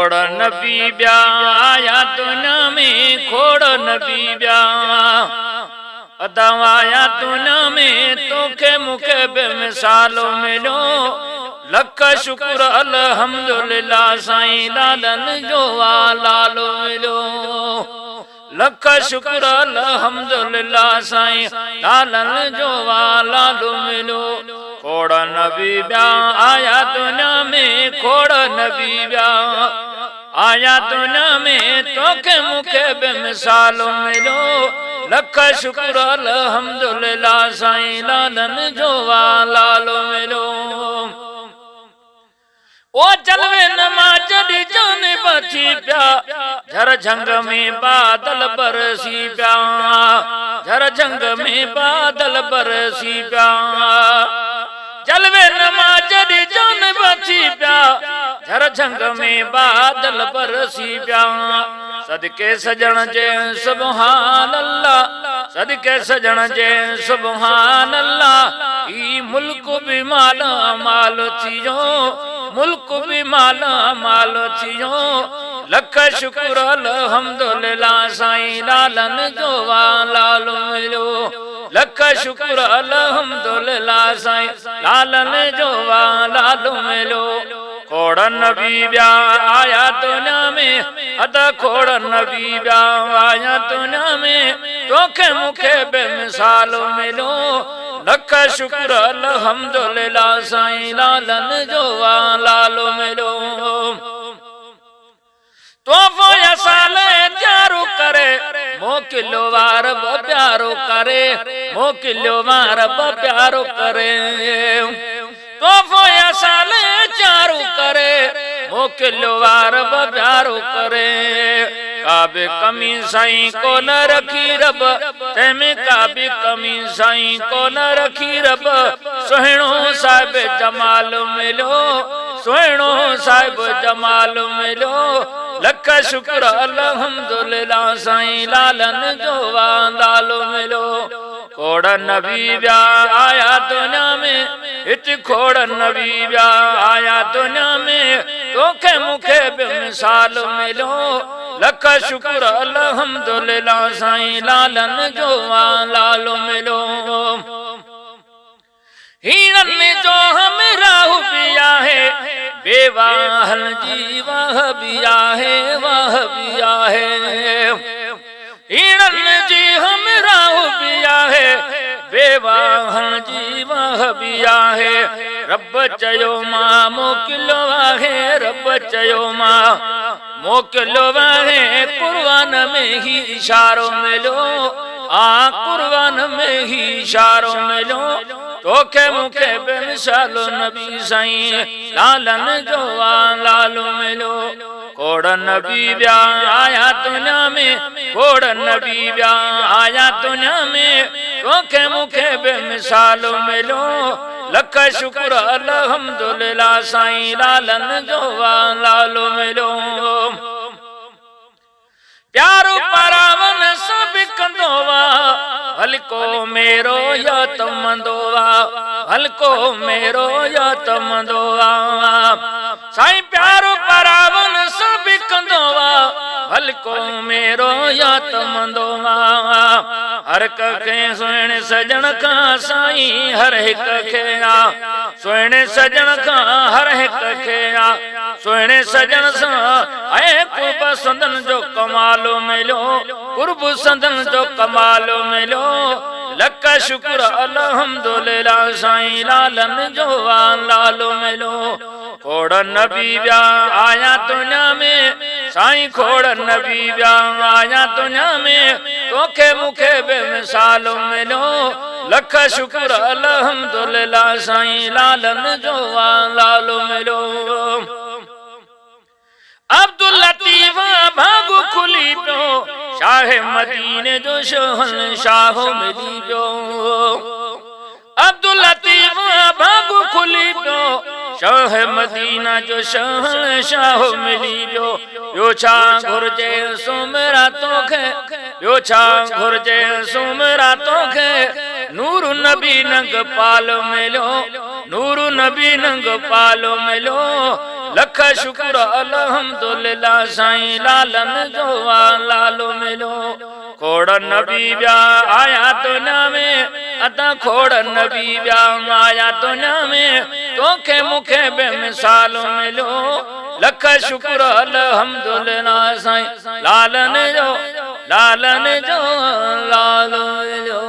खोड़ नबी ब्या आया दुनिया में, खोड़ नबी ब्या अदवाया दुनिया में, तोखे मुखे बेमिसालो मिलो। लख शुक्र अल्हम्दुलिल्लाह साईं लालन जो लालो मिलो। लख शुक्र अल्हम्दुलिल्लाह साईं लालन जो लालो मिलो। खोड़ नबी ब्या आया दुनिया में, खोड़ नबी ब्या आया दुनिया में, तोखे मुखे बेमिसालो मिलो। लख शुक्र अल्हम्दुलिल्लाह साईं लालन जो लालो मिलो। ओ जलवे नमाज दी जान बची प्या, झर झंग में बादल बरसी प्या, झर झंग में बादल बरसी प्या। जलवे नमाज दी जान बची प्या, झर झंग में बादल बरसी प्या। सदके सजण जे सुभान अल्लाह, सदके सजण जे सुभान अल्लाह। ई मुल्क भी माला माल थियो, मुल्क भी माला माल थियो। लख शुक्र अल्हम्दुलिल्लाह साईं लालन जो लालो मिलो। लख शुक्र अल्हम्दुलिल्लाह साईं लालन जो लालो मिलो। खोड़ नबी ब्या आया दुनिया में, अदा खोड़ नबी ब्या आया दुनिया में, तोखे मुखे बेमिसालो मिलो। लख शुक्र अल्हम्दुलिल्लाह साईं लालन जो लालो मिलो। तोहफो या साल जारू करे, मोकिलो वार प्यारो करे, मोकिलो वार प्यारो करे। तोहफो या साल जारू करे, मोकिलो वार प्यारो करे। काबे कमी साईं को न रखी रब, तैमें काबे कमी साईं को न रखी रब। सुहिणो साहिब जमाल मिलो, सुहिणो साहिब जमाल मिलो। लख शुक्र अल्हम्दुलिल्लाह साईं लालन जो लालो मिलो। खोड़ नबी ब्या आया दुनिया में, इत खोड़ नबी ब्या आया दुनिया में, तोखे मुखे बेमिसाल मिलो। लख शुक्र अल्हम्दुलिल्लाह साईं लालन जो लालो मिलो। हीरन में जो हम राहु पिया है, बेवाहन जी वह बिया है, वह बिया है। हीरन जी हम राहु पिया है, बेवाहन जी वह बिया है। रब चयो मां मोकिलो है, रब चयो मां मोकिलो है। कुर्बान में ही इशारो मिलो, आ कुर्बान में ही इशारो मिलो। तोखे मुखे बेमिसालो नबी साईं लालन जो लालो मिलो। खोड़ नबी ब्या आया दुनिया में, खोड़ नबी ब्या आया दुनिया में, तोखे मुखे बेमिसालो मिलो। लख शुक्र अल्हम्दुलिल्लाह साईं लालन जो लालो मिलो। प्यारो परावन सब कंदोवा, हलको मेरो या तमंदोवा, हलको मेरो या तमंदोवा। साईं प्यारो परावन सब कंदोवा, हलको मेरो या तमंदोवा। हर कखे सुहिणे सजण का साईं हर हिक खे आ, सुहिणे सजण का हर हिक खे आ। सुहिणे सजण सां ऐं कुर्ब संदन जो कमालो मिलो, कुर्ब संदन जो कमालो मिलो। लख शुक्र अल्हम्दुलिल्लाह साईं लालन जो लालो मिलो। खोड़ नबी ब्या आया दुनिया में, साईं खोड़ नबी ब्या आया दुनिया में, तोखे मुखे बेमिसालो मिलो। लख शुक्र अल्हम्दुलिल्लाह साईं लालन जो लालो मिलो। अब्दुल लतीफ भागु खुली पियो, शाह मदीने जो शहंशाह मिली पियो। अब्दुल लतीफ भागु खुली पियो, शाह मदीना जो शहंशाह मिली पियो। ॿियो छा घुर्जे सुमरा तोखे, ॿियो छा घुर्जे सुमरा तोखे। नूर नबी नंग पालो मिलो, नूर नबी नंग पालो मिलो। लख शुक्र अल्हम्दुलिल्लाह साईं लालन जो लालो मिलो। खोड़ नबी ब्या आया दुनिया में अता खोड़ नबी ब्या आया दुनिया में तोखे मुखे बेमिसाल मिलो। लख शुक्र अल्हम्दुलिल्लाह साईं लालन जो लालो मिलो।